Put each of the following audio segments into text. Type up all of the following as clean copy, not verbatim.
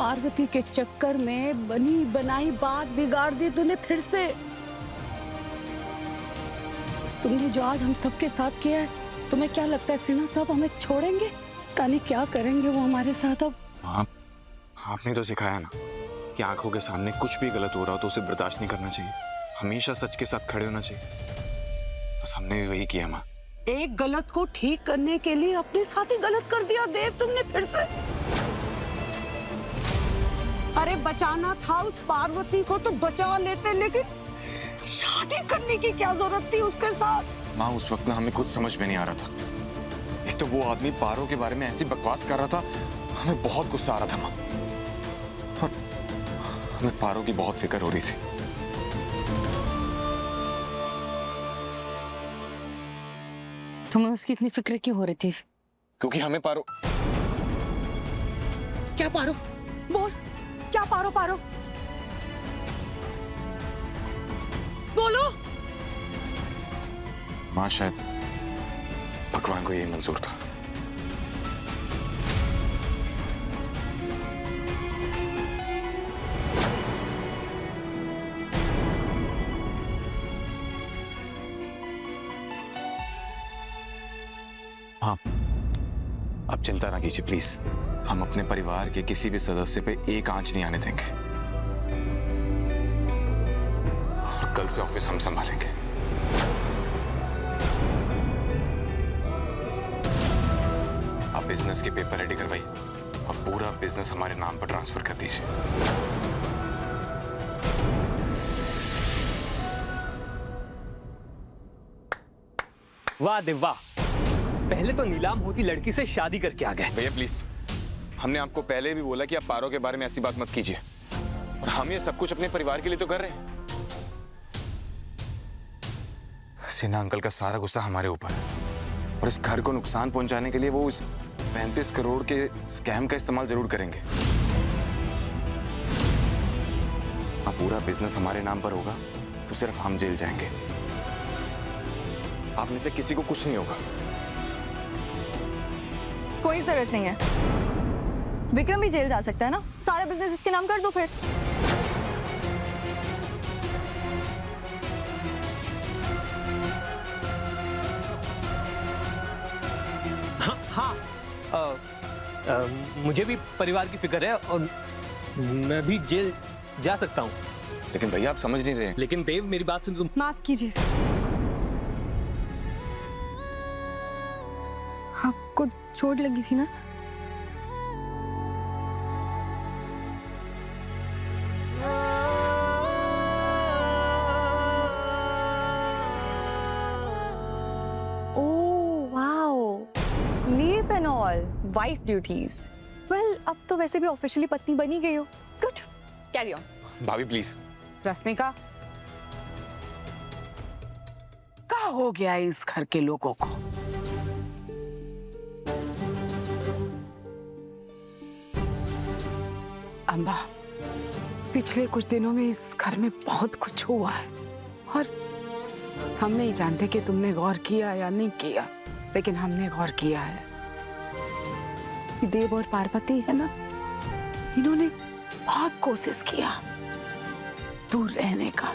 पार्वती के चक्कर में बनी बनाई बात बिगाड़ दी तूने फिर से। तुमने जो आज हम सबके साथ किया है, तुम्हें क्या लगता है सिन्हा साहब हमें छोड़ेंगे? पता नहीं क्या करेंगे वो हमारे साथ अब। आपने तो सिखाया ना कि आंखों के सामने कुछ भी गलत हो रहा हो तो उसे बर्दाश्त नहीं करना चाहिए, हमेशा सच के साथ खड़े होना चाहिए। बस हमने भी वही किया माँ। एक गलत को ठीक करने के लिए अपने साथ ही गलत कर दिया देव तुमने फिर से। अरे बचाना था उस पार्वती को तो बचा लेते, लेकिन शादी करने की क्या जरूरत थी उसके साथ? माँ उस वक्त ना हमें कुछ समझ में नहीं आ रहा था। एक तो वो आदमी पारो के बारे में ऐसी बकवास कर रहा था, हमें बहुत गुस्सा आ रहा था माँ। और हमें पारो की बहुत फिक्र हो रही थी। तुम्हें उसकी इतनी फिक्र क्यों हो रही थी? क्योंकि हमें पारो। क्या पारो? बोल, क्या पारो? पारो बोलो। माँ शायद भगवान को यही मंजूर था। हाँ, आप चिंता ना कीजिए प्लीज। हम अपने परिवार के किसी भी सदस्य पे एक आंच नहीं आने देंगे और कल से ऑफिस हम संभालेंगे। आप बिजनेस के पेपर रेडी करवाइए और पूरा बिजनेस हमारे नाम पर ट्रांसफर कर दीजिए। वाह देव वाह, पहले तो नीलाम होती लड़की से शादी करके आ गए। भैया प्लीज, हमने आपको पहले भी बोला कि आप पारो के बारे में ऐसी बात मत कीजिए, और हम ये सब कुछ अपने परिवार के लिए तो कर रहे हैं। सिन्हा अंकल का सारा गुस्सा हमारे ऊपर है और इस घर को नुकसान पहुंचाने के लिए वो इस 35 करोड़ के स्कैम का इस्तेमाल जरूर करेंगे। अब पूरा बिजनेस हमारे नाम पर होगा तो सिर्फ हम जेल जाएंगे, आप में से किसी को कुछ नहीं होगा। कोई जरूरत नहीं है, विक्रम भी जेल जा सकता है ना। सारा बिजनेस इसके नाम कर दो फिर। हाँ, मुझे भी परिवार की फिक्र है और मैं भी जेल जा सकता हूँ। लेकिन भैया आप समझ नहीं रहे। लेकिन देव मेरी बात सुन, तुम माफ कीजिए, आपको चोट लगी थी ना? Oh wow, leave and all, wife duties. Well, अब तो वैसे भी ऑफिशियली पत्नी बनी गई हो। Good, carry on. भाभी प्लीज। रश्मिका, क्या हो गया इस घर के लोगों को? अम्बा, पिछले कुछ दिनों में इस घर में बहुत कुछ हुआ है और हम नहीं जानते कि तुमने गौर किया या नहीं किया, लेकिन हमने गौर किया है। देव और पार्वती है ना, इन्होंने बहुत कोशिश किया दूर रहने का,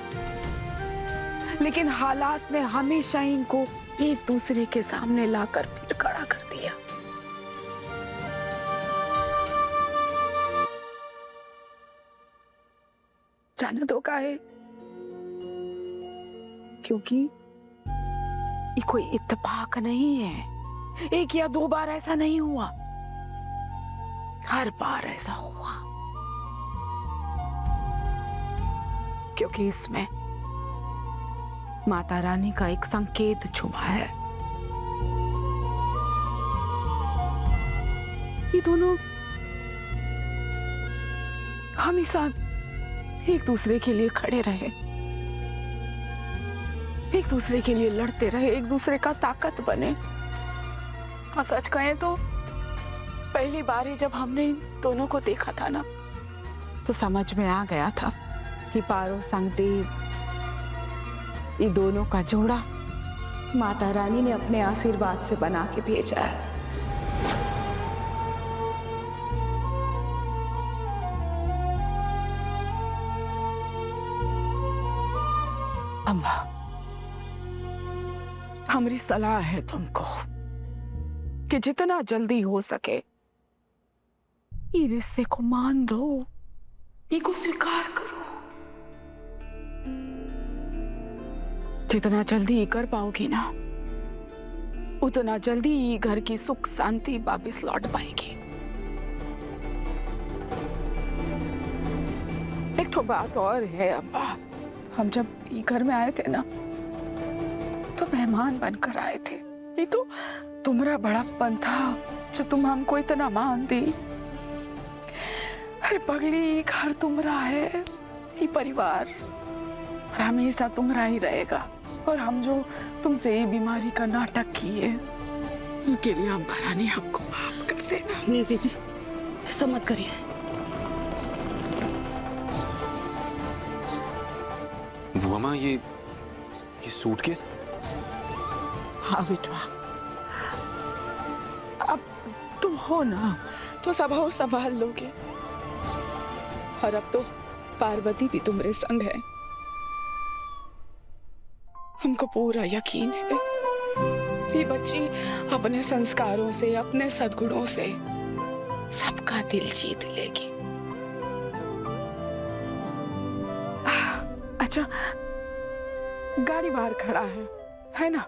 लेकिन हालात ने हमेशा इनको एक दूसरे के सामने लाकर फिर खड़ा कर दिया। जाने दो काहे? क्योंकि ये कोई इत्तेफाक नहीं है। एक या दो बार ऐसा नहीं हुआ, हर बार ऐसा हुआ, क्योंकि इसमें माता रानी का एक संकेत छुपा है। ये दोनों हमेशा एक दूसरे के लिए खड़े रहे, एक दूसरे के लिए लड़ते रहे, एक दूसरे का ताकत बने। और सच कहें तो पहली बार ही जब हमने इन दोनों को देखा था ना, तो समझ में आ गया था कि पारो संग देव, ये दोनों का जोड़ा माता रानी ने अपने आशीर्वाद से बना के भेजा है। अम्मा, हमारी सलाह है तुमको कि जितना जल्दी हो सके ये रिश्ते को मान दो, इसको स्वीकार करो। जितना जल्दी ये कर पाओगी ना, उतना जल्दी ये घर की सुख शांति वापिस लौट पाएगी। एक तो बात और है अब्बा, हम जब ये घर में आए थे ना तो मेहमान बनकर आए थे। ये तो तुम्हारा बड़ापन था जो तुम हमको इतना मानती। अरे पगली, ये घर तुम्हारा है, ये परिवार और हमेशा तुम्हारा ही रहेगा। और हम जो तुमसे ये बीमारी का नाटक किए उनके लिए अम्बा रानी हमको माफ कर देना। नहीं दीदी, ऐसा मत करिए। बुआ माँ, ये सूटकेस? हाँ बेटा, अब तुम हो ना तो सब हो संभाल लोगे। और अब तो पार्वती भी तुम्हारे संग है। हमको पूरा यकीन है ये बच्ची अपने संस्कारों से, अपने सद्गुणों से सबका दिल जीत लेगी। अच्छा, गाड़ी बाहर खड़ा है ना?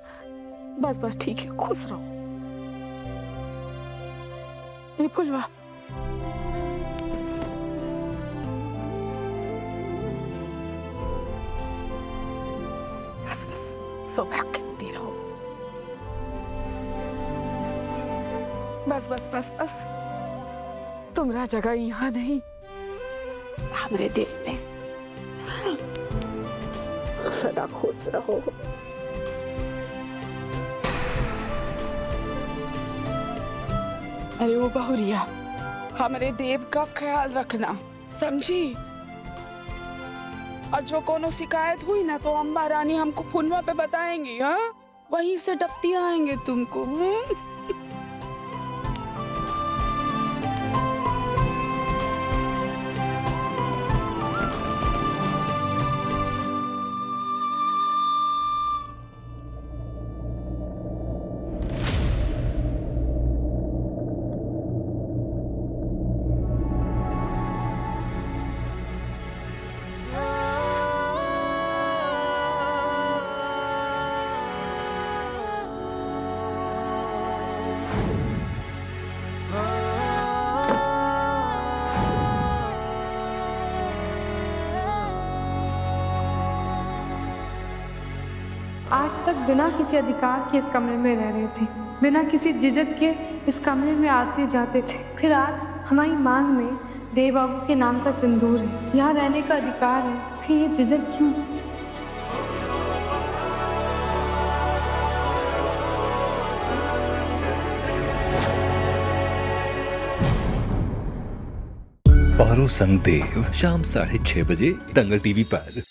बस बस ठीक है, खुश रहो। ये फुलवा, बस बस सो बैठती रहो। बस बस बस बस, तुम्हारा जगह यहाँ नहीं, हमारे दिल में। सदा खुश रहो। अरे वो बहुरिया, हमारे देव का ख्याल रखना, समझी? और जो कोनो शिकायत हुई ना तो अम्बा रानी हमको फोनवा पे बताएंगी। हाँ, वहीं से डपटी आएंगे तुमको। आज तक बिना किसी अधिकार के इस कमरे में रह रहे थे, बिना किसी झिझक के इस कमरे में आते जाते थे। फिर आज हमारी मांग में देव बाबू के नाम का सिंदूर है, यहाँ रहने का अधिकार है, फिर ये झिझक क्यों? पारो संग देव, शाम 6:30 बजे दंगल टीवी पर।